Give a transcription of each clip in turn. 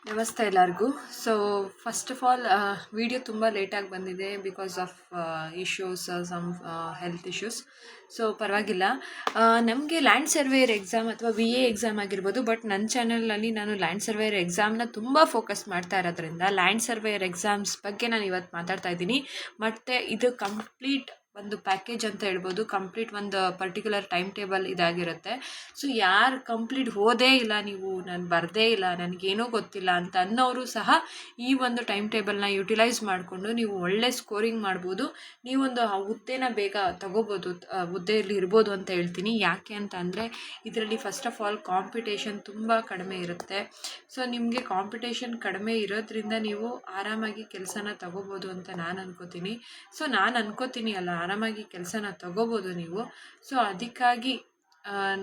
ನಮಸ್ತೆ ಎಲ್ಲರಿಗೂ. So first of all video ತುಂಬ ಲೇಟಾಗಿ ಬಂದಿದೆ because of issues, some health issues. So ಪರವಾಗಿಲ್ಲ. ನಮಗೆ ಲ್ಯಾಂಡ್ ಸರ್ವೇಯರ್ ಎಕ್ಸಾಮ್ ಅಥವಾ VA ಎಕ್ಸಾಮ್ ಆಗಿರ್ಬೋದು, ಬಟ್ ನನ್ನ ಚಾನಲ್ನಲ್ಲಿ ನಾನು ಲ್ಯಾಂಡ್ ಸರ್ವೇಯರ್ ಎಕ್ಸಾಮ್ನ ತುಂಬ ಫೋಕಸ್ ಮಾಡ್ತಾ ಇರೋದ್ರಿಂದ ಲ್ಯಾಂಡ್ ಸರ್ವೇಯರ್ ಎಕ್ಸಾಮ್ಸ್ ಬಗ್ಗೆ ನಾನು ಇವತ್ತು ಮಾತಾಡ್ತಾ ಇದ್ದೀನಿ. ಮತ್ತು ಇದು ಕಂಪ್ಲೀಟ್ ಒಂದು ಪ್ಯಾಕೇಜ್ ಅಂತ ಹೇಳ್ಬೋದು. ಕಂಪ್ಲೀಟ್ ಒಂದು ಪರ್ಟಿಕ್ಯುಲರ್ ಟೈಮ್ ಟೇಬಲ್ ಇದಾಗಿರುತ್ತೆ. ಸೊ ಯಾರು ಕಂಪ್ಲೀಟ್ ಓದೇ ಇಲ್ಲ, ನೀವು ನಾನು ಬರದೇ ಇಲ್ಲ, ನನಗೇನೂ ಗೊತ್ತಿಲ್ಲ ಅಂತ ಅನ್ನೋರು ಸಹ ಈ ಒಂದು ಟೈಮ್ ಟೇಬಲ್ನ ಯುಟಿಲೈಸ್ ಮಾಡಿಕೊಂಡು ನೀವು ಒಳ್ಳೆ ಸ್ಕೋರಿಂಗ್ ಮಾಡ್ಬೋದು. ನೀವೊಂದು ಆ ಹುದ್ದೆನ ಬೇಗ ತಗೋಬೋದು, ಹುದ್ದೆಯಲ್ಲಿ ಇರ್ಬೋದು ಅಂತ ಹೇಳ್ತೀನಿ. ಯಾಕೆ ಅಂತ ಅಂದರೆ ಇದರಲ್ಲಿ ಫಸ್ಟ್ ಆಫ್ ಆಲ್ ಕಾಂಪಿಟೇಷನ್ ತುಂಬ ಕಡಿಮೆ ಇರುತ್ತೆ. ಸೊ ನಿಮಗೆ ಕಾಂಪಿಟೇಷನ್ ಕಡಿಮೆ ಇರೋದ್ರಿಂದ ನೀವು ಆರಾಮಾಗಿ ಕೆಲಸನ ತಗೋಬೋದು ಅಂತ ನಾನು ಅನ್ಕೋತೀನಿ. ಸೊ ನಾನು ಅನ್ಕೋತೀನಿ ಅಲ್ಲ, ಆರಾಮಾಗಿ ಕೆಲಸನ ತಗೋಬೋದು ನೀವು. ಸೊ ಅದಕ್ಕಾಗಿ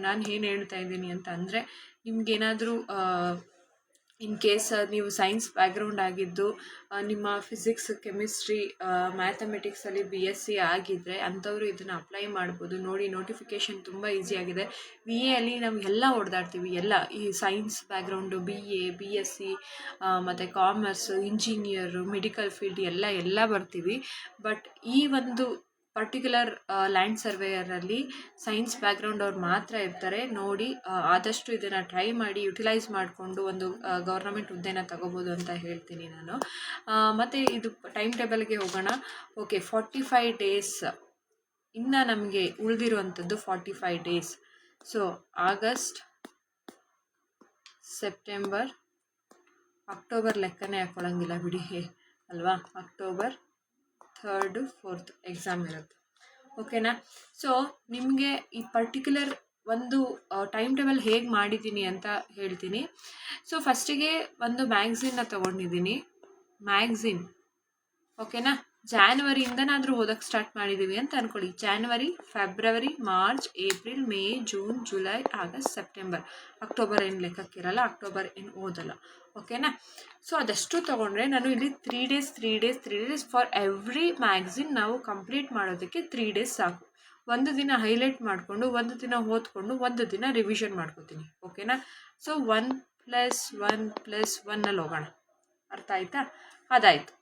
ನಾನು ಏನು ಹೇಳ್ತಾ ಇದ್ದೀನಿ ಅಂತ ಅಂದರೆ, ನಿಮಗೇನಾದರೂ ಇನ್ ಕೇಸ್ ನೀವು ಸೈನ್ಸ್ ಬ್ಯಾಕ್ಗ್ರೌಂಡ್ ಆಗಿದ್ದು, ನಿಮ್ಮ ಫಿಸಿಕ್ಸ್, ಕೆಮಿಸ್ಟ್ರಿ, ಮ್ಯಾಥಮೆಟಿಕ್ಸಲ್ಲಿ BSc ಆಗಿದ್ದರೆ ಅಂಥವರು ಇದನ್ನು ಅಪ್ಲೈ ಮಾಡ್ಬೋದು. ನೋಡಿ, ನೋಟಿಫಿಕೇಷನ್ ತುಂಬ ಈಸಿಯಾಗಿದೆ. VA ಅಲ್ಲಿ ನಮಗೆಲ್ಲ ಹೊಡೆದಾಡ್ತೀವಿ, ಎಲ್ಲ ಈ ಸೈನ್ಸ್ ಬ್ಯಾಕ್ಗ್ರೌಂಡು, BSc ಮತ್ತು ಕಾಮರ್ಸು, ಇಂಜಿನಿಯರು, ಮೆಡಿಕಲ್ ಫೀಲ್ಡ್ ಎಲ್ಲ ಬರ್ತೀವಿ. ಬಟ್ ಈ ಒಂದು ಪರ್ಟಿಕ್ಯುಲರ್ ಲ್ಯಾಂಡ್ ಸರ್ವೇಯರಲ್ಲಿ ಸೈನ್ಸ್ ಬ್ಯಾಕ್ಗ್ರೌಂಡ್ ಅವ್ರು ಮಾತ್ರ ಇರ್ತಾರೆ. ನೋಡಿ, ಆದಷ್ಟು ಇದನ್ನು ಟ್ರೈ ಮಾಡಿ ಯುಟಿಲೈಸ್ ಮಾಡಿಕೊಂಡು ಒಂದು ಗೌರ್ನಮೆಂಟ್ ಹುದ್ದೆನ ತಗೋಬೋದು ಅಂತ ಹೇಳ್ತೀನಿ ನಾನು. ಮತ್ತು ಇದು ಟೈಮ್ ಟೇಬಲ್ಗೆ ಹೋಗೋಣ. ಓಕೆ, 45 ಡೇಸ್ ಇನ್ನು ನಮಗೆ ಉಳಿದಿರುವಂಥದ್ದು 45 days. So August, September, October ಲೆಕ್ಕನೇ ಹಾಕ್ಕೊಳ್ಳೋಂಗಿಲ್ಲ ಬಿಡಿ ಅಲ್ವಾ. ಅಕ್ಟೋಬರ್ 3rd 4th ಎಕ್ಸಾಮ್ ಇರುತ್ತೆ. ಓಕೆನಾ. ಸೊ ನಿಮಗೆ ಈ ಪರ್ಟಿಕ್ಯುಲರ್ ಒಂದು ಟೈಮ್ ಟೇಬಲ್ ಹೇಗೆ ಮಾಡಿದ್ದೀನಿ ಅಂತ ಹೇಳ್ತೀನಿ. ಸೊ ಫಸ್ಟಿಗೆ ಒಂದು ಮ್ಯಾಗ್ಝಿನ್ನ ತೊಗೊಂಡಿದ್ದೀನಿ. ಮ್ಯಾಗ್ಝಿನ್ ಓಕೆನಾ. ಜಾನ್ವರಿಯಿಂದನಾದರೂ ಓದೋಕ್ಕೆ ಸ್ಟಾರ್ಟ್ ಮಾಡಿದ್ದೀವಿ ಅಂತ ಅಂದ್ಕೊಳ್ಳಿ. January, February, March, April, May, June, July, August, September. October ಏನು ಲೆಕ್ಕಕ್ಕಿರಲ್ಲ, ಅಕ್ಟೋಬರ್ ಏನು ಓದಲ್ಲ. ಓಕೆನಾ. ಸೊ ಅದಷ್ಟು ತೊಗೊಂಡ್ರೆ ನಾನು ಇಲ್ಲಿ 3 ಡೇಸ್ ಫಾರ್ ಎವ್ರಿ ಮ್ಯಾಗ್ಝಿನ್ ನಾವು ಕಂಪ್ಲೀಟ್ ಮಾಡೋದಕ್ಕೆ 3 ಡೇಸ್ ಸಾಕು. ಒಂದು ದಿನ ಹೈಲೈಟ್ ಮಾಡಿಕೊಂಡು, ಒಂದು ದಿನ ಓದ್ಕೊಂಡು, ಒಂದು ದಿನ ರಿವಿಷನ್ ಮಾಡ್ಕೋತೀನಿ. ಓಕೆನಾ. ಸೊ 1+1+1 ಹೋಗೋಣ. ಅರ್ಥ ಆಯ್ತಾ? ಅದಾಯಿತು.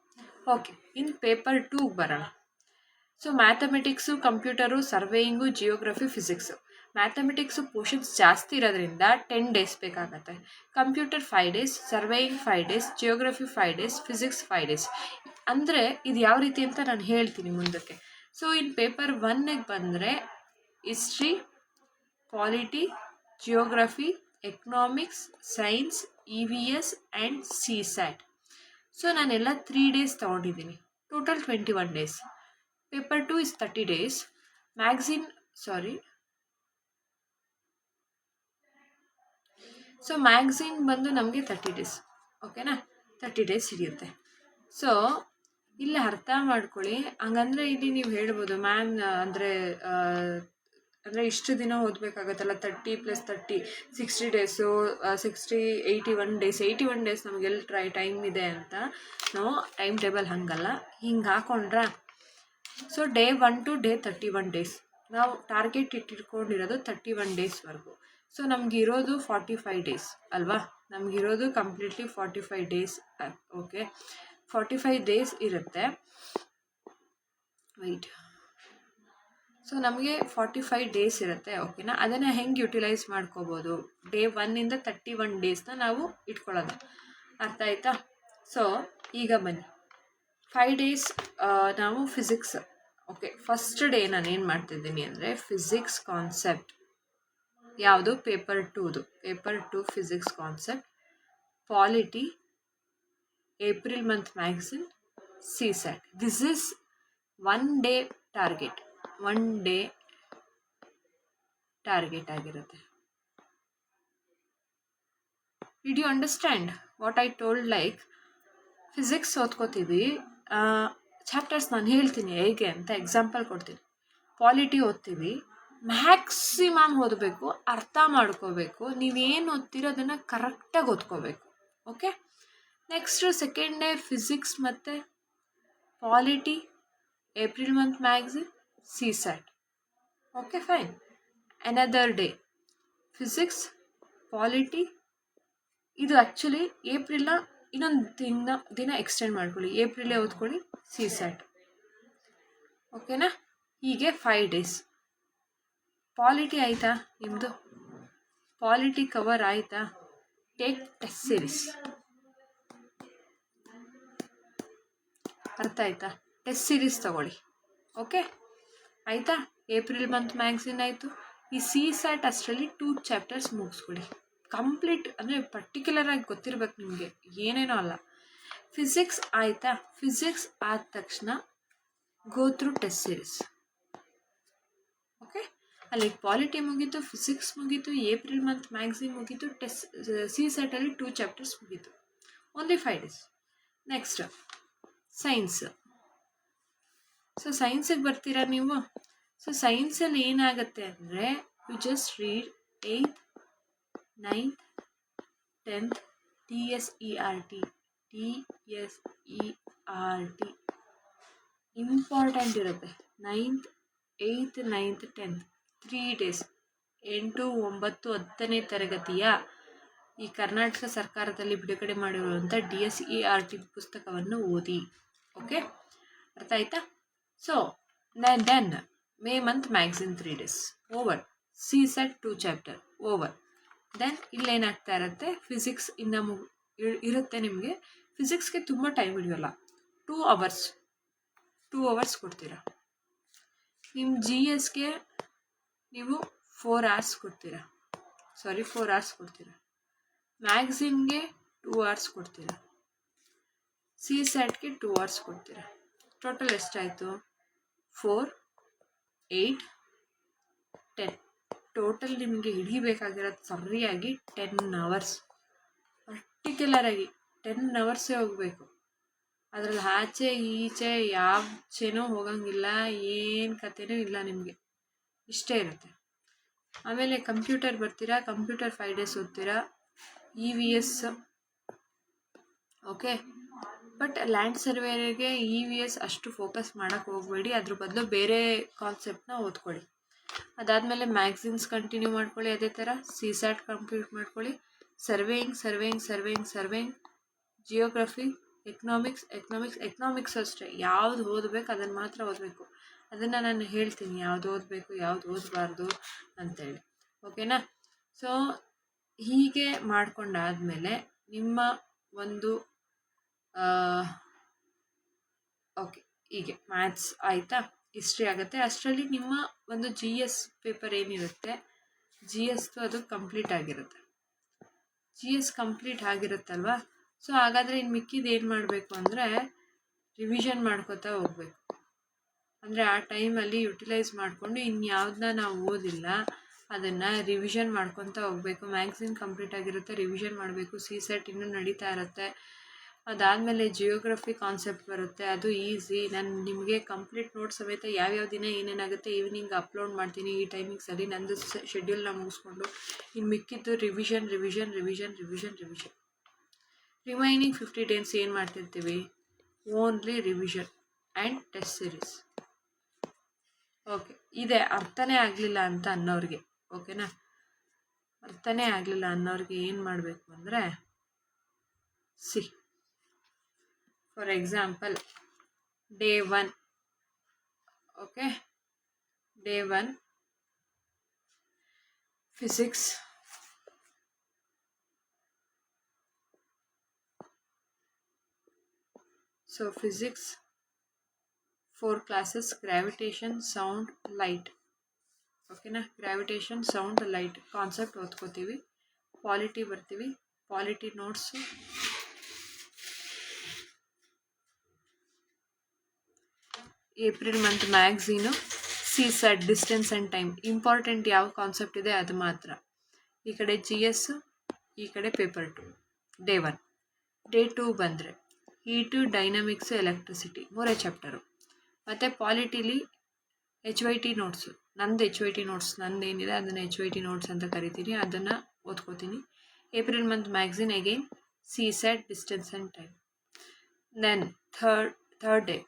ಓಕೆ, ಇನ್ನು ಪೇಪರ್ 2 ಬರೋಣ. So mathematics, computer, surveying, geography, physics. Mathematics portions ಜಾಸ್ತಿ ಇರೋದ್ರಿಂದ 10 ಡೇಸ್ ಬೇಕಾಗತ್ತೆ. Computer 5 days, surveying 5 days, geography 5 days, physics 5 days. ಅಂದರೆ ಇದು ಯಾವ ರೀತಿ ಅಂತ ನಾನು ಹೇಳ್ತೀನಿ ಮುಂದಕ್ಕೆ. ಸೊ ಇನ್ನು ಪೇಪರ್ 1ಗೆ ಬಂದರೆ history, polity, geography, economics, science, EVS and CSAT. So ನಾನೆಲ್ಲ 3 ಡೇಸ್ ತೊಗೊಂಡಿದ್ದೀನಿ. Total 21 days. Paper 2 is 30 days. Magazine ಬಂದು ನಮಗೆ 30 ಡೇಸ್. ಓಕೆನಾ. 30 ಡೇಸ್ ಹಿಡಿಯುತ್ತೆ. ಸೊ ಇಲ್ಲಿ ಅರ್ಥ ಮಾಡ್ಕೊಳ್ಳಿ. ಹಂಗಂದರೆ ಇಲ್ಲಿ ನೀವು ಹೇಳ್ಬೋದು, ಮ್ಯಾಮ್ ಅಂದರೆ ಇಷ್ಟು ದಿನ ಓದಬೇಕಾಗತ್ತಲ್ಲ, 30 + 30 60 ಡೇಸು, 81 ಡೇಸ್. 81 ಡೇಸ್ ನಮಗೆಲ್ಲಿ ಟೈಮ್ ಇದೆ ಅಂತ. ನಾವು ಟೈಮ್ ಟೇಬಲ್ ಹಾಗಲ್ಲ, ಹಿಂಗೆ ಹಾಕೊಂಡ್ರೆ. So day 1 to day 31 days ನಾವು ಟಾರ್ಗೆಟ್ ಇಟ್ಟಿಟ್ಕೊಂಡಿರೋದು 31 ಡೇಸ್ವರೆಗೂ. ಸೊ ನಮಗಿರೋದು 45 ಡೇಸ್ ಅಲ್ವಾ. ನಮಗಿರೋದು ಕಂಪ್ಲೀಟ್ಲಿ 45 ಡೇಸ್. ಓಕೆ, 45 ಡೇಸ್ ಇರುತ್ತೆ. ವೆಯ್ಟ್. ಸೊ ನಮಗೆ 45 ಡೇಸ್ ಇರುತ್ತೆ. ಓಕೆನಾ. ಅದನ್ನು ಹೆಂಗೆ ಯುಟಿಲೈಸ್ ಮಾಡ್ಕೋಬೋದು? ಡೇ 1ಇಂದ 31 ಡೇಸ್ನ ನಾವು ಇಟ್ಕೊಳ್ಳೋದು. ಅರ್ಥ ಆಯ್ತಾ? ಸೊ ಈಗ ಬನ್ನಿ, 5 ಡೇಸ್ ನಾವು ಫಿಸಿಕ್ಸ್. ಓಕೆ, ಫಸ್ಟ್ ಡೇ ನಾನು ಏನು ಮಾಡ್ತಿದ್ದೀನಿ ಅಂದರೆ ಫಿಸಿಕ್ಸ್ ಕಾನ್ಸೆಪ್ಟ್. ಯಾವುದು? Paper 2 physics concept, polity, April month magazine, CSAT. This is 1 day target. 1 day target ಆಗಿರುತ್ತೆ. Did you understand what I told? Like physics ಓದ್ಕೋತೀವಿ, ಚಾಪ್ಟರ್ಸ್ ನಾನು ಹೇಳ್ತೀನಿ ಹೇಗೆ ಅಂತ ಎಕ್ಸಾಂಪಲ್ ಕೊಡ್ತೀನಿ. ಪಾಲಿಟಿ ಓದ್ತೀವಿ, ಮ್ಯಾಕ್ಸಿಮಮ್ ಓದಬೇಕು, ಅರ್ಥ ಮಾಡ್ಕೋಬೇಕು. ನೀವೇನು ಓದ್ತೀರೋ ಅದನ್ನು ಕರೆಕ್ಟಾಗಿ ಓದ್ಕೋಬೇಕು. Okay. Next second day physics ಮತ್ತು polity, April month magazine, CSAT. Okay, fine. Another day physics, polity, ಇದು ಆ್ಯಕ್ಚುಲಿ ಏಪ್ರಿಲ್ನ ಇನ್ನೊಂದು ದಿನ ಎಕ್ಸ್ಟೆಂಡ್ ಮಾಡ್ಕೊಳ್ಳಿ, ಏಪ್ರಿಲೇ ಓದ್ಕೊಳ್ಳಿ ಸಿ ಸ್ಯಾಟ್. ಓಕೆನಾ? ಹೀಗೆ 5 ಡೇಸ್. ಪಾಲಿಟಿ ಆಯಿತಾ ನಿಮ್ಮದು? ಪಾಲಿಟಿ ಕವರ್ ಆಯಿತಾ? Take test series. ಅರ್ಥ ಆಯ್ತಾ? ಟೆಸ್ಟ್ ಸೀರೀಸ್ ತಗೊಳ್ಳಿ. ಓಕೆ ಆಯಿತಾ? ಏಪ್ರಿಲ್ ಮಂತ್ ಮ್ಯಾಗ್ಝಿನ್ ಆಯಿತು. ಈ ಸಿ ಸ್ಯಾಟ್ ಅಷ್ಟರಲ್ಲಿ 2 ಚಾಪ್ಟರ್ಸ್ ಮುಗಿಸ್ಕೊಳ್ಳಿ ಕಂಪ್ಲೀಟ್. ಅಂದರೆ ಪರ್ಟಿಕ್ಯುಲರ್ ಆಗಿ ಗೊತ್ತಿರ್ಬೇಕು ನಿಮಗೆ, ಏನೇನೋ ಅಲ್ಲ. ಫಿಸಿಕ್ಸ್ ಆಯಿತಾ? ಫಿಸಿಕ್ಸ್ ಆದ ತಕ್ಷಣ go through test series. Okay, ಅಲ್ಲಿ ಪಾಲಿಟಿ ಮುಗೀತು, ಫಿಸಿಕ್ಸ್ ಮುಗೀತು, ಏಪ್ರಿಲ್ ಮಂತ್ ಮ್ಯಾಗ್ಝಿನ್ ಮುಗೀತು, ಟೆಸ್ಟ್ ಸಿ ಸೆಟಲ್ಲಿ 2 ಚಾಪ್ಟರ್ಸ್ ಮುಗೀತು. Only 5 days. Next science. So ಸೈನ್ಸಿಗೆ ಬರ್ತೀರಾ ನೀವು? ಸೊ ಸೈನ್ಸಲ್ಲಿ ಏನಾಗುತ್ತೆ ಅಂದರೆ, you just read 8th 9th 10th TSERT. Important ಇರುತ್ತೆ. 9th 8th 9th 10th 3 days. 8 9 10ನೇ ತರಗತಿಯ ಈ ಕರ್ನಾಟಕ ಸರ್ಕಾರದಲ್ಲಿ ಬಿಡುಗಡೆ ಮಾಡಿರುವಂಥ DSERT ಪುಸ್ತಕವನ್ನು ಓದಿ. ಓಕೆ, ಅರ್ಥ ಆಯ್ತಾ? So then May month magazine 3 days over. CSAT 2 chapter over. Then ಇಲ್ಲೇನಾಗ್ತಾ ಇರುತ್ತೆ, ಫಿಸಿಕ್ಸ್ ಇನ್ನು ಇರುತ್ತೆ ನಿಮಗೆ. ಫಿಸಿಕ್ಸ್ಗೆ ತುಂಬ ಟೈಮ್ ಹಿಡಿಯೋಲ್ಲ, 2 ಅವರ್ಸ್ ಕೊಡ್ತೀರಾ. ನಿಮ್ಮ GSಗೆ ನೀವು 4 hours ಕೊಡ್ತೀರಾ. 4 hours ಕೊಡ್ತೀರಾ. ಮ್ಯಾಗ್ಝಿನ್ಗೆ 2 hours ಕೊಡ್ತೀರಾ. ಸಿ ಸ್ಯಾಟ್ಗೆ 2 hours ಕೊಡ್ತೀರಾ. ಟೋಟಲ್ ಎಷ್ಟಾಯಿತು? 4 8 10. ಟೋಟಲ್ ನಿಮಗೆ ಹಿಡಿಬೇಕಾಗಿರೋದು ಸರಿಯಾಗಿ 10 hours. ಪರ್ಟಿಕ್ಯುಲರಾಗಿ 10 ಅವರ್ಸೇ ಹೋಗಬೇಕು. ಅದರಲ್ಲಿ ಆಚೆ ಈಚೆ ಯಾವಚೆನೂ ಹೋಗಂಗಿಲ್ಲ, ಏನು ಕಥೆನೂ ಇಲ್ಲ ನಿಮಗೆ. ಇಷ್ಟೇ ಇರುತ್ತೆ. ಆಮೇಲೆ ಕಂಪ್ಯೂಟರ್ ಬರ್ತೀರಾ, ಕಂಪ್ಯೂಟರ್ 5 ಡೇಸ್ ಓದ್ತೀರಾ. EVS. ಓಕೆ, ಬಟ್ ಲ್ಯಾಂಡ್ ಸರ್ವೇಗೆ EVS ಅಷ್ಟು ಫೋಕಸ್ ಮಾಡೋಕ್ಕೆ ಹೋಗಬೇಡಿ. ಅದ್ರ ಬದಲು ಬೇರೆ ಕಾನ್ಸೆಪ್ಟನ್ನ ಓದ್ಕೊಳ್ಳಿ. ಅದಾದಮೇಲೆ ಮ್ಯಾಗ್ಝಿನ್ಸ್ ಕಂಟಿನ್ಯೂ ಮಾಡ್ಕೊಳ್ಳಿ. ಅದೇ ಥರ ಸಿ ಸ್ಯಾಟ್ ಕಂಪ್ಲೀಟ್ ಮಾಡ್ಕೊಳ್ಳಿ. ಸರ್ವೇಯಿಂಗ್, ಜಿಯೋಗ್ರಫಿ, ಎಕನಾಮಿಕ್ಸ್ ಅಷ್ಟೇ. ಯಾವುದು ಓದಬೇಕು ಅದನ್ನು ಮಾತ್ರ ಓದಬೇಕು. ಅದನ್ನು ನಾನು ಹೇಳ್ತೀನಿ, ಯಾವುದು ಓದಬೇಕು ಯಾವುದು ಓದಬಾರ್ದು ಅಂತೇಳಿ. ಓಕೆನಾ? ಸೊ ಹೀಗೆ ಮಾಡ್ಕೊಂಡಾದಮೇಲೆ ನಿಮ್ಮ ಒಂದು ಓಕೆ, ಹೀಗೆ ಮ್ಯಾಥ್ಸ್ ಆಯಿತಾ, ಹಿಸ್ಟ್ರಿ ಆಗುತ್ತೆ. ಅಷ್ಟರಲ್ಲಿ ನಿಮ್ಮ ಒಂದು GS ಪೇಪರ್ ಏನಿರುತ್ತೆ, GSದು ಅದು ಕಂಪ್ಲೀಟ್ ಆಗಿರುತ್ತೆ. GS complete ಆಗಿರುತ್ತಲ್ವ. ಸೊ ಹಾಗಾದರೆ ಇನ್ನು ಮಿಕ್ಕಿದ್ದು ಏನು ಮಾಡಬೇಕು ಅಂದರೆ, ರಿವಿಷನ್ ಮಾಡ್ಕೋತಾ ಹೋಗಬೇಕು. ಅಂದರೆ ಆ ಟೈಮಲ್ಲಿ ಯುಟಿಲೈಸ್ ಮಾಡಿಕೊಂಡು ಇನ್ಯಾವುದನ್ನ ನಾವು ಓದಿಲ್ಲ ಅದನ್ನು ರಿವಿಷನ್ ಮಾಡ್ಕೊತಾ ಹೋಗಬೇಕು. ಮ್ಯಾಗ್ಝಿನ್ ಕಂಪ್ಲೀಟ್ ಆಗಿರುತ್ತೆ, ರಿವಿಷನ್ ಮಾಡಬೇಕು. ಸಿ ಸೆಟ್ ಇನ್ನೂ ನಡೀತಾ ಇರುತ್ತೆ. ಅದಾದಮೇಲೆ ಜಿಯೋಗ್ರಫಿ ಕಾನ್ಸೆಪ್ಟ್ ಬರುತ್ತೆ, ಅದು ಈಸಿ. ನಾನು ನಿಮಗೆ ಕಂಪ್ಲೀಟ್ ನೋಟ್ಸ್ ಸಮೇತ ಯಾವ್ಯಾವ ದಿನ ಏನೇನಾಗುತ್ತೆ ಈವ್ನಿಂಗ್ ಅಪ್ಲೋಡ್ ಮಾಡ್ತೀನಿ. ಈ ಟೈಮಿಂಗ್ಸಲ್ಲಿ ನಂದು ಶೆಡ್ಯೂಲ್ನ ಮುಗಿಸ್ಕೊಂಡು ಇನ್ನು ಮಿಕ್ಕಿದ್ದು ರಿವಿಷನ್. ರಿಮೈನಿಂಗ್ 50 ಡೇಸ್ ಏನು ಮಾಡ್ತಿರ್ತೀವಿ? Only revision and test series. Okay, ಇದೆ ಅರ್ಥನೇ ಆಗಲಿಲ್ಲ ಅಂತ ಅನ್ನೋರಿಗೆ, ಓಕೆನಾ? ಅರ್ಥನೇ ಆಗಲಿಲ್ಲ ಅನ್ನೋರಿಗೆ ಏನು ಮಾಡಬೇಕು ಅಂದರೆ, for example day 1. Okay, day 1 physics. So physics 4 classes: gravitation, sound, light. ಓಕೆನಾ? ಗ್ರಾವಿಟೇಷನ್, ಸೌಂಡ್, ಲೈಟ್ ಕಾನ್ಸೆಪ್ಟ್ ಓದ್ಕೋತೀವಿ. ಪಾಲಿಟಿ ಬರ್ತೀವಿ. Polity notes April month magazine. CSAT distance and time. Important ಯಾವ ಕಾನ್ಸೆಪ್ಟ್ ಇದೆ ಅದು ಮಾತ್ರ. ಈ ಕಡೆ GS, ಈ ಕಡೆ ಪೇಪರ್ 2 ಡೇ 1. ಡೇ 2 ಬಂದರೆ ಹೀಟು, ಡೈನಮಿಕ್ಸು, ಎಲೆಕ್ಟ್ರಿಸಿಟಿ 3 ಚಾಪ್ಟರು. ಮತ್ತು ಪಾಲಿಟಿಲಿ HYT ನೋಟ್ಸು. ನಂದು HYT ನೋಟ್ಸ್ ನಂದೇನಿದೆ ಅದನ್ನು HYT ನೋಟ್ಸ್ ಅಂತ ಕರಿತೀನಿ, ಅದನ್ನು ಓದ್ಕೋತೀನಿ. April month magazine again CSAT distance and time. Then third day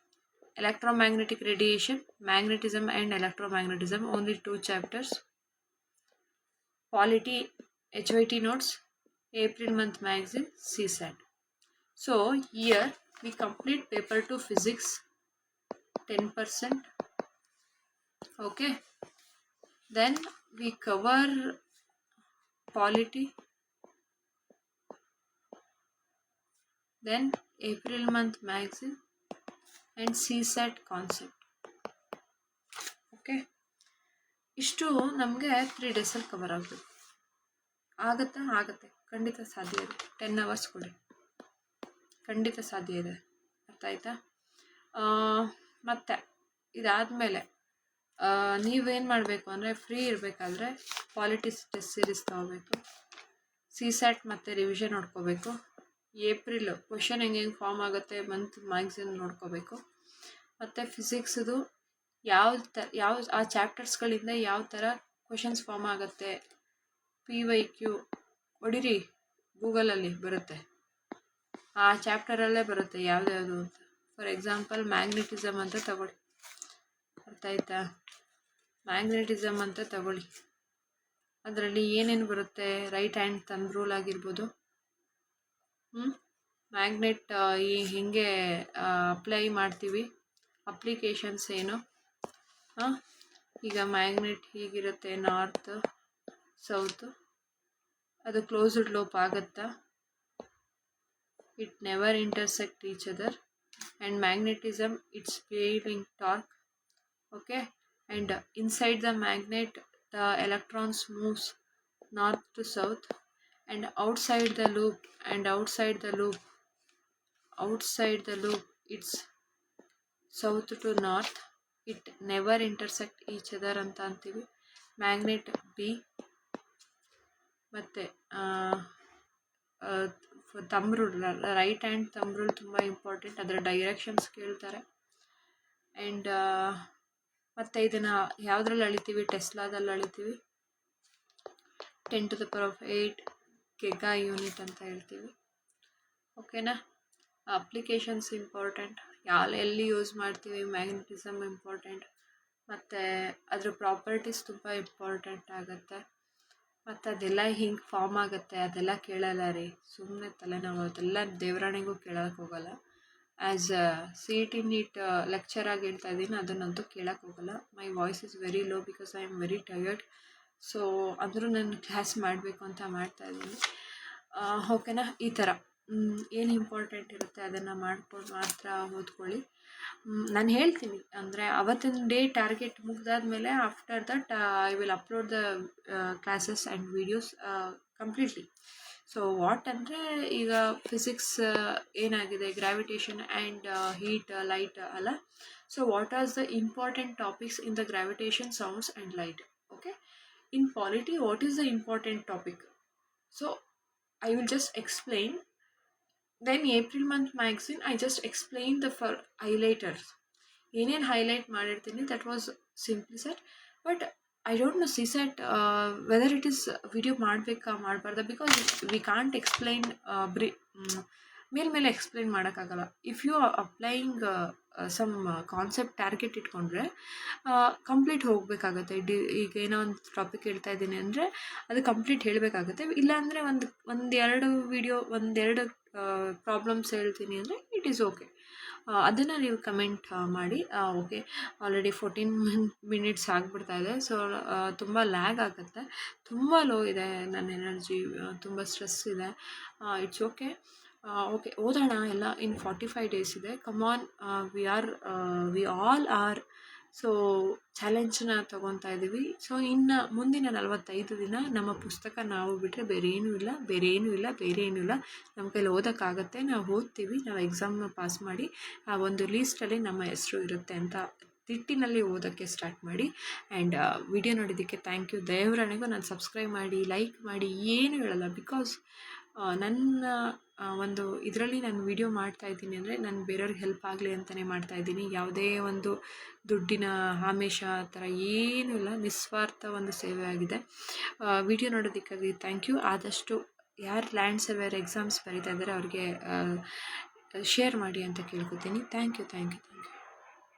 electromagnetic radiation, magnetism and electromagnetism, only 2 chapters. Polity HYT notes, April month magazine CSAT. So here we complete paper 2 physics 10%. Okay, then we cover polity, then April month magazine and CSAT concept. Okay, ಇಷ್ಟು ನಮಗೆ 3 ಡೇಸಲ್ಲಿ cover ಆಗಬೇಕು. ಆಗುತ್ತೆ, ಖಂಡಿತ ಸಾಧ್ಯ ಇದೆ. 10 hours ಕೊಡಿ, ಖಂಡಿತ ಸಾಧ್ಯ ಇದೆ. ಅರ್ಥ ಆಯ್ತಾ? ಮತ್ತು ಇದಾದಮೇಲೆ ನೀವೇನು ಮಾಡಬೇಕು ಅಂದರೆ, ಫ್ರೀ ಇರಬೇಕಾದ್ರೆ ಪಾಲಿಟಿಕ್ಸ್ ಟೆಸ್ಟ್ ಸೀರೀಸ್ ತೊಗೋಬೇಕು, CSAT ಮತ್ತು ರಿವಿಷನ್ ನೋಡ್ಕೋಬೇಕು. ಏಪ್ರಿಲ್ ಕ್ವಶನ್ ಹೆಂಗೆ ಫಾರ್ಮ್ ಆಗುತ್ತೆ ಮಂತ್ ಮ್ಯಾಗ್ಝಿನ್ ನೋಡ್ಕೋಬೇಕು. ಮತ್ತು ಫಿಸಿಕ್ಸ್ದು ಯಾವ ಆ ಚಾಪ್ಟರ್ಸ್ಗಳಿಂದ ಯಾವ ಥರ ಕ್ವಶನ್ಸ್ ಫಾರ್ಮ್ ಆಗುತ್ತೆ, PYQ ಹೊಡಿರಿ, ಗೂಗಲಲ್ಲಿ ಬರುತ್ತೆ, ಆ ಚಾಪ್ಟರಲ್ಲೇ ಬರುತ್ತೆ ಯಾವ್ದ್ಯಾವುದು ಅಂತ. ಫಾರ್ ಎಕ್ಸಾಂಪಲ್ ಮ್ಯಾಗ್ನೆಟಿಸಮ್ ಅಂತ ತಗೊಳ್ಳಿ, ಅರ್ಥ ಆಯ್ತಾ? ಮ್ಯಾಗ್ನೆಟಿಸಮ್ ಅಂತ ತಗೊಳ್ಳಿ, ಅದರಲ್ಲಿ ಏನೇನು ಬರುತ್ತೆ, ರೈಟ್ ಹ್ಯಾಂಡ್ ಥಂಬ್ ರೂಲ್ ಆಗಿರ್ಬೋದು, ಮ್ಯಾಗ್ನೆಟ್ ಹೆಂಗೆ ಅಪ್ಲೈ ಮಾಡ್ತೀವಿ, ಅಪ್ಲಿಕೇಶನ್ಸ್ ಏನು, ಈಗ ಮ್ಯಾಗ್ನೆಟ್ ಹೀಗಿರುತ್ತೆ, ನಾರ್ತ್ ಸೌತ್, ಅದು ಕ್ಲೋಸ್ಡ್ ಲೂಪ್ ಆಗುತ್ತಾ, it never intersect each other, and magnetism it's bearing torque. Okay, and inside the magnet the electrons moves north to south, and outside the loop it's south to north, it never intersect each other ಅಂತ ಅಂತೀವಿ. Magnet B ಮತ್ತು thumb rule, right hand thumb rule ತುಂಬ important, ಅದರ directions ಕೇಳ್ತಾರೆ. And ಮತ್ತು ಇದನ್ನು ಯಾವುದ್ರಲ್ಲಿ ಅಳಿತೀವಿ, ಟೆಸ್ಲಾದಲ್ಲಿ ಅಳಿತೀವಿ, 10⁸ giga unit ಅಂತ ಹೇಳ್ತೀವಿ. ಓಕೆನಾ? ಅಪ್ಲಿಕೇಶನ್ಸ್ ಇಂಪಾರ್ಟೆಂಟ್, ಎಲ್ಲಿ ಯೂಸ್ ಮಾಡ್ತೀವಿ, ಮ್ಯಾಗ್ನೆಟಿಸಮ್ ಇಂಪಾರ್ಟೆಂಟ್, ಮತ್ತು ಅದ್ರ ಪ್ರಾಪರ್ಟೀಸ್ ತುಂಬ ಇಂಪಾರ್ಟೆಂಟ್ ಆಗುತ್ತೆ. ಮತ್ತು ಅದೆಲ್ಲ ಹಿಂಗೆ ಫಾರ್ಮ್ ಆಗುತ್ತೆ ಅದೆಲ್ಲ ಕೇಳಲ್ಲ ರೀ, ಸುಮ್ಮನೆ ತಲೆನೋವು, ಅದೆಲ್ಲ ದೇವರಾಣಿಗೂ ಕೇಳೋಕ್ಕೆ ಹೋಗಲ್ಲ. ಆ್ಯಸ್ CET NEET ಲೆಕ್ಚರಾಗಿ ಹೇಳ್ತಾ ಇದ್ದೀನಿ, ಅದನ್ನಂತೂ ಕೇಳೋಕ್ಕೆ ಹೋಗಲ್ಲ. My voice is very low because I am very tired. So ಅಂದರೂ ನಾನು ಕ್ಲಾಸ್ ಮಾಡಬೇಕು ಅಂತ ಮಾಡ್ತಾಯಿದ್ದೀನಿ. ಓಕೆನಾ? ಈ ಥರ ಏನು ಇಂಪಾರ್ಟೆಂಟ್ ಇರುತ್ತೆ ಅದನ್ನು ಮಾಡ್ಕೊಂಡು ಮಾತ್ರ ಓದ್ಕೊಳ್ಳಿ. ನಾನು ಹೇಳ್ತೀನಿ ಅಂದರೆ ಅವತ್ತಿನ ಡೇ ಟಾರ್ಗೆಟ್ ಮುಗ್ದಾದ್ಮೇಲೆ after that I will upload the classes and videos completely. So what ಅಂದರೆ, ಈಗ ಫಿಸಿಕ್ಸ್ ಏನಾಗಿದೆ, ಗ್ರಾವಿಟೇಷನ್ ಆ್ಯಂಡ್ ಹೀಟ್ ಲೈಟ್ ಅಲ್ಲ. So what are the important topics in the gravitation, sounds and light. Okay, in polity what is the important topic, so I will just explain. Then April month magazine I just explain the for highlighters, ಏನೇನು highlight ಮಾಡಿರ್ತೀನಿ, that was simply said. But I don't know CSAT whether it is video ಮಾಡಬೇಕಾ ಮಾಡಬಾರ್ದ, because we can't explain ಮೇಲೆ explain ಮಾಡೋಕ್ಕಾಗಲ್ಲ. If you applying some concept target ಇಟ್ಕೊಂಡ್ರೆ complete ಹೋಗಬೇಕಾಗತ್ತೆ. ಈಗ ಏನೋ ಒಂದು ಟಾಪಿಕ್ ಹೇಳ್ತಾ ಇದ್ದೀನಿ ಅಂದರೆ ಅದು ಕಂಪ್ಲೀಟ್ ಹೇಳಬೇಕಾಗತ್ತೆ. ಇಲ್ಲಾಂದರೆ ಒಂದೆರಡು ವಿಡಿಯೋ, ಒಂದೆರಡು ಪ್ರಾಬ್ಲಮ್ಸ್ ಹೇಳ್ತೀನಿ ಅಂದರೆ ಇಟ್ ಈಸ್ ಓಕೆ. ಅದನ್ನು ನೀವು ಕಮೆಂಟ್ ಮಾಡಿ. ಓಕೆ, ಆಲ್ರೆಡಿ 14 minutes ಆಗಿಬಿಡ್ತಾ ಇದೆ. ಸೊ ತುಂಬ ಲ್ಯಾಗ್ ಆಗುತ್ತೆ, ತುಂಬ ಲೋ ಇದೆ ನನ್ನ ಎನರ್ಜಿ, ತುಂಬ ಸ್ಟ್ರೆಸ್ ಇದೆ. It's okay. ಓಕೆ, ಓದೋಣ ಎಲ್ಲ. ಇನ್ 45 days ಇದೆ. ಕಮಾನ್, ವಿ ಆಲ್ ಆರ್. ಸೊ ಚಾಲೆಂಜನ್ನ ತೊಗೊತಾ ಇದ್ದೀವಿ. ಸೊ ಇನ್ನು ಮುಂದಿನ 45 ದಿನ ನಮ್ಮ ಪುಸ್ತಕ ನಾವು ಬಿಟ್ಟರೆ ಬೇರೆ ಏನೂ ಇಲ್ಲ. ನಮ್ಮ ಕೈಲಿ ಓದೋಕ್ಕಾಗತ್ತೆ, ನಾವು ಓದ್ತೀವಿ, ನಾವು ಎಕ್ಸಾಮ್ನ ಪಾಸ್ ಮಾಡಿ ಆ ಒಂದು ಲೀಸ್ಟಲ್ಲಿ ನಮ್ಮ ಹೆಸರು ಇರುತ್ತೆ ಅಂತ ತಿಟ್ಟಿನಲ್ಲಿ ಓದೋಕ್ಕೆ ಸ್ಟಾರ್ಟ್ ಮಾಡಿ. ಆ್ಯಂಡ್ ವಿಡಿಯೋ ನೋಡಿದ್ದಕ್ಕೆ ಥ್ಯಾಂಕ್ ಯು. ದೇವರಾಣಿಗೂ ನಾನು ಸಬ್ಸ್ಕ್ರೈಬ್ ಮಾಡಿ, ಲೈಕ್ ಮಾಡಿ, ಏನೂ ಹೇಳಲ್ಲ. ಬಿಕಾಸ್ ನನ್ನ ಒಂದು ಇದರಲ್ಲಿ ನಾನು ವಿಡಿಯೋ ಮಾಡ್ತಾಯಿದ್ದೀನಿ ಅಂದರೆ ನಾನು ಬೇರೆಯವ್ರಿಗೆ ಹೆಲ್ಪ್ ಆಗಲಿ ಅಂತಲೇ ಮಾಡ್ತಾಯಿದ್ದೀನಿ. ಯಾವುದೇ ಒಂದು ದುಡ್ಡಿನ ಆಮಿಷ ಆ ಥರ ಏನೂ ಇಲ್ಲ, ನಿಸ್ವಾರ್ಥ ಒಂದು ಸೇವೆ ಆಗಿದೆ. ವಿಡಿಯೋ ನೋಡೋದಕ್ಕಾಗಿ ಥ್ಯಾಂಕ್ ಯು. ಆದಷ್ಟು ಯಾರು ಲ್ಯಾಂಡ್ ಸರ್ವೇರ್ ಎಕ್ಸಾಮ್ಸ್ ಬರೀತಾ ಇದ್ದಾರೆ ಅವ್ರಿಗೆ ಶೇರ್ ಮಾಡಿ ಅಂತ ಕೇಳ್ಕೊತೀನಿ. Thank you.